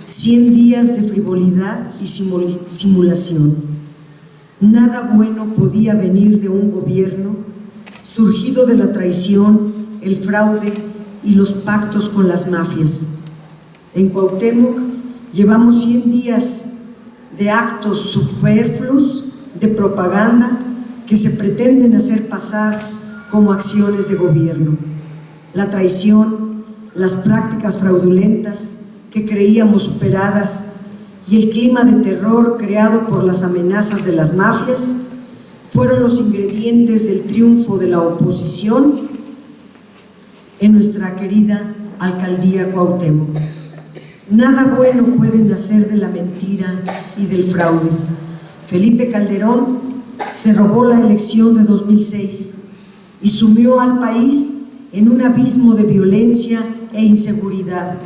100 días de frivolidad y simulación. Nada bueno podía venir de un gobierno surgido de la traición, el fraude y los pactos con las mafias. En Cuauhtémoc llevamos 100 días de actos superfluos de propaganda que se pretenden hacer pasar como acciones de gobierno. La traición, las prácticas fraudulentas que creíamos superadas y el clima de terror creado por las amenazas de las mafias fueron los ingredientes del triunfo de la oposición en nuestra querida alcaldía Cuauhtémoc. Nada bueno puede nacer de la mentira y del fraude. Felipe Calderón se robó la elección de 2006 y sumió al país en un abismo de violencia e inseguridad.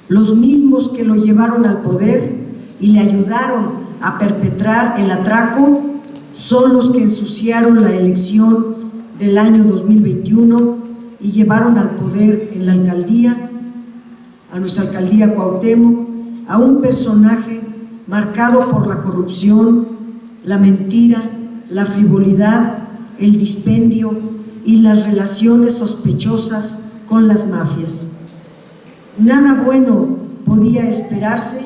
Los mismos que lo llevaron al poder y le ayudaron a perpetrar el atraco son los que ensuciaron la elección del año 2021 y llevaron al poder en la alcaldía, a nuestra alcaldía Cuauhtémoc, a un personaje marcado por la corrupción, la mentira, la frivolidad, el dispendio y las relaciones sospechosas con las mafias. Nada bueno podía esperarse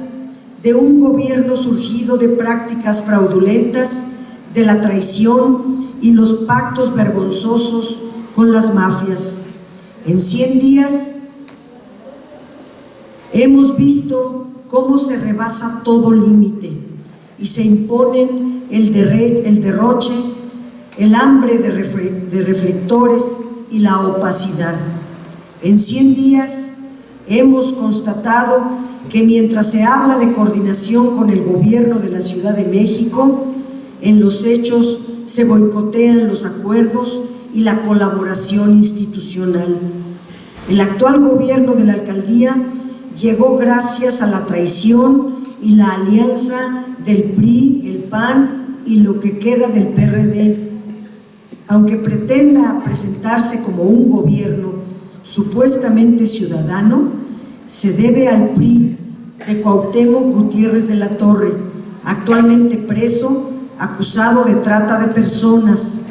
de un gobierno surgido de prácticas fraudulentas, de la traición y los pactos vergonzosos con las mafias. En 100 días hemos visto cómo se rebasa todo límite y se imponen el derroche, el hambre de reflectores y la opacidad. En 100 días hemos constatado que mientras se habla de coordinación con el gobierno de la Ciudad de México, en los hechos se boicotean los acuerdos y la colaboración institucional. El actual gobierno de la alcaldía llegó gracias a la traición y la alianza del PRI, el PAN y lo que queda del PRD. Aunque pretenda presentarse como un gobierno supuestamente ciudadano, se debe al PRI de Cuauhtémoc Gutiérrez de la Torre, actualmente preso, acusado de trata de personas.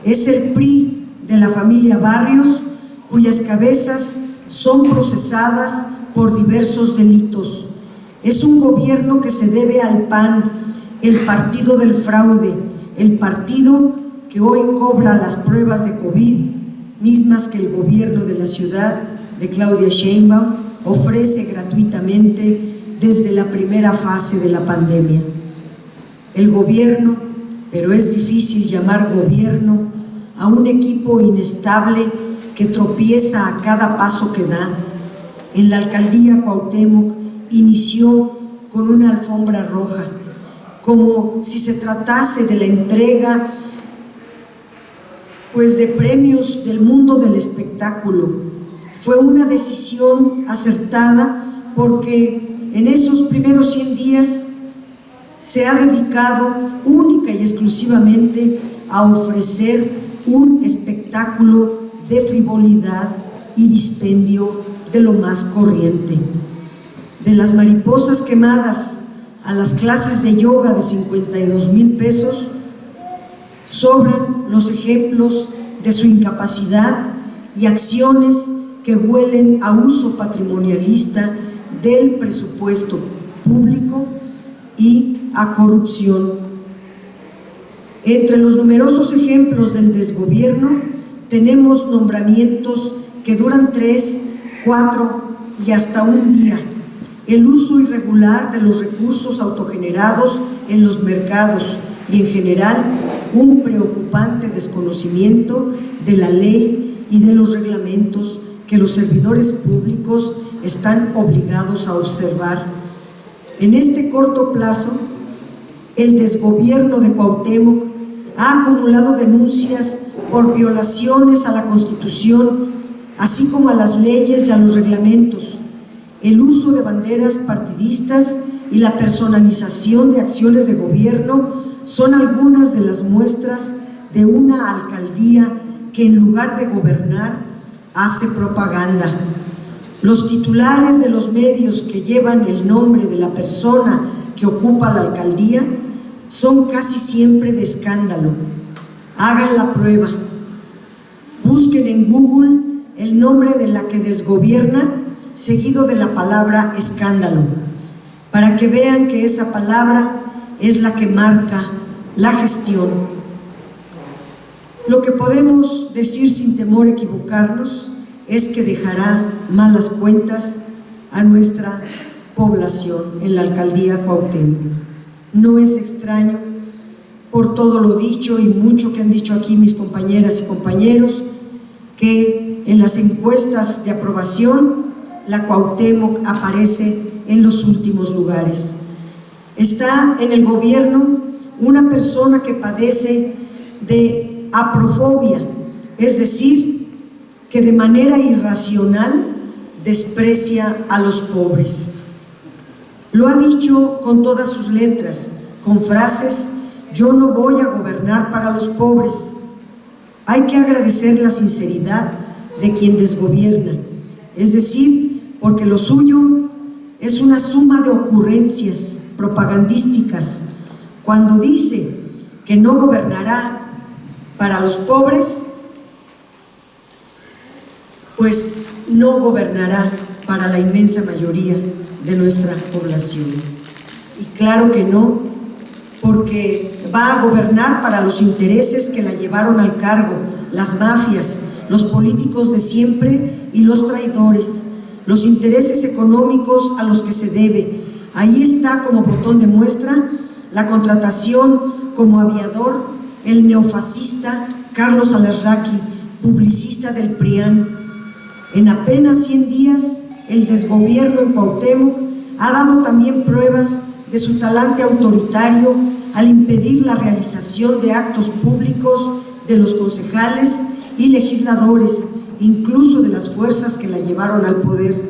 Es el PRI de la familia Barrios, cuyas cabezas son procesadas por diversos delitos. Es un gobierno que se debe al PAN, el partido del fraude, el partido que hoy cobra las pruebas de COVID, mismas que el gobierno de la ciudad de Claudia Sheinbaum ofrece gratuitamente desde la primera fase de la pandemia. El gobierno, pero es difícil llamar gobierno a un equipo inestable que tropieza a cada paso que da. En la alcaldía Cuauhtémoc inició con una alfombra roja, como si se tratase de la entrega de premios del mundo del espectáculo. Fue una decisión acertada porque en esos primeros 100 días se ha dedicado única y exclusivamente a ofrecer un espectáculo de frivolidad y dispendio de lo más corriente. De las mariposas quemadas a las clases de yoga de 52,000 pesos, sobran los ejemplos de su incapacidad y acciones que huelen a uso patrimonialista del presupuesto público y a corrupción. Entre los numerosos ejemplos del desgobierno tenemos nombramientos que duran 3, 4 y hasta un día, el uso irregular de los recursos autogenerados en los mercados y en general un preocupante desconocimiento de la ley y de los reglamentos que los servidores públicos están obligados a observar. En este corto plazo, el desgobierno de Cuauhtémoc ha acumulado denuncias por violaciones a la Constitución, así como a las leyes y a los reglamentos, el uso de banderas partidistas y la personalización de acciones de gobierno son algunas de las muestras de una alcaldía que en lugar de gobernar hace propaganda. Los titulares de los medios que llevan el nombre de la persona que ocupa la alcaldía son casi siempre de escándalo. Hagan la prueba. Busquen en Google el nombre de la que desgobierna seguido de la palabra escándalo, para que vean que esa palabra es la que marca la gestión. Lo que podemos decir sin temor a equivocarnos es que dejará malas cuentas a nuestra población en la alcaldía Cuauhtémoc. No es extraño, por todo lo dicho y mucho que han dicho aquí mis compañeras y compañeros, que en las encuestas de aprobación la Cuauhtémoc aparece en los últimos lugares. Está en el gobierno una persona que padece de aprofobia, es decir, que de manera irracional desprecia a los pobres. Lo ha dicho con todas sus letras, con frases: yo no voy a gobernar para los pobres. Hay que agradecer la sinceridad de quien desgobierna, es decir, porque lo suyo es una suma de ocurrencias propagandísticas. Cuando dice que no gobernará para los pobres, pues no gobernará para la inmensa mayoría de nuestra población. Y claro que no, porque va a gobernar para los intereses que la llevaron al cargo, las mafias, los políticos de siempre y los traidores, los intereses económicos a los que se debe. Ahí está como botón de muestra la contratación como aviador el neofascista Carlos Alarraqui, publicista del PRIAN. En apenas 100 días, el desgobierno en Cuauhtémoc ha dado también pruebas de su talante autoritario al impedir la realización de actos públicos de los concejales y legisladores, incluso de las fuerzas que la llevaron al poder.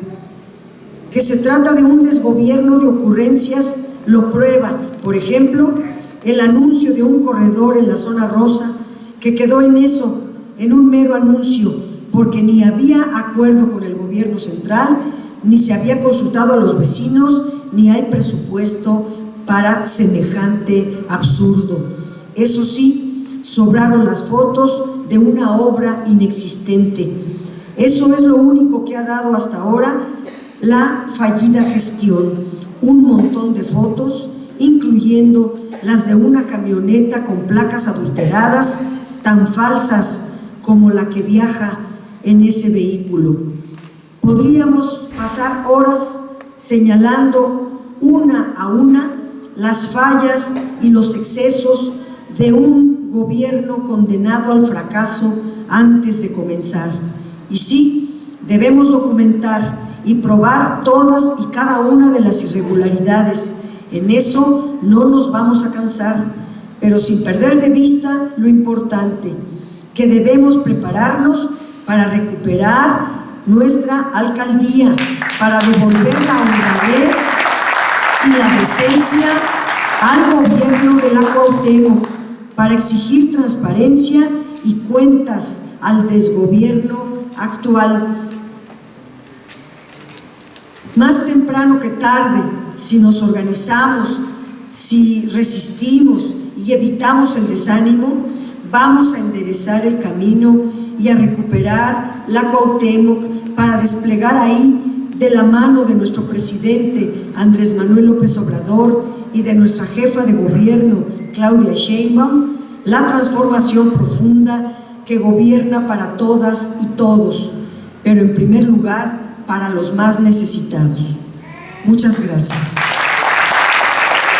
Que se trata de un desgobierno de ocurrencias lo prueba, por ejemplo, el anuncio de un corredor en la zona rosa, que quedó en eso, en un mero anuncio, porque ni había acuerdo con el gobierno central, ni se había consultado a los vecinos, ni hay presupuesto para semejante absurdo. Eso sí, sobraron las fotos de una obra inexistente. Eso es lo único que ha dado hasta ahora la fallida gestión. Un montón de fotos, incluyendo las de una camioneta con placas adulteradas, tan falsas como la que viaja en ese vehículo. Podríamos pasar horas señalando una a una las fallas y los excesos de un gobierno condenado al fracaso antes de comenzar. Y sí, debemos documentar y probar todas y cada una de las irregularidades. En eso no nos vamos a cansar, pero sin perder de vista lo importante, que debemos prepararnos para recuperar nuestra alcaldía, para devolver la honradez y la decencia al gobierno de la Cuauhtémoc, para exigir transparencia y cuentas al desgobierno actual. Más temprano que tarde, si nos organizamos, si resistimos y evitamos el desánimo, vamos a enderezar el camino y a recuperar la Cuauhtémoc para desplegar ahí, de la mano de nuestro presidente Andrés Manuel López Obrador y de nuestra jefa de gobierno Claudia Sheinbaum, la transformación profunda que gobierna para todas y todos, pero en primer lugar para los más necesitados. Muchas gracias.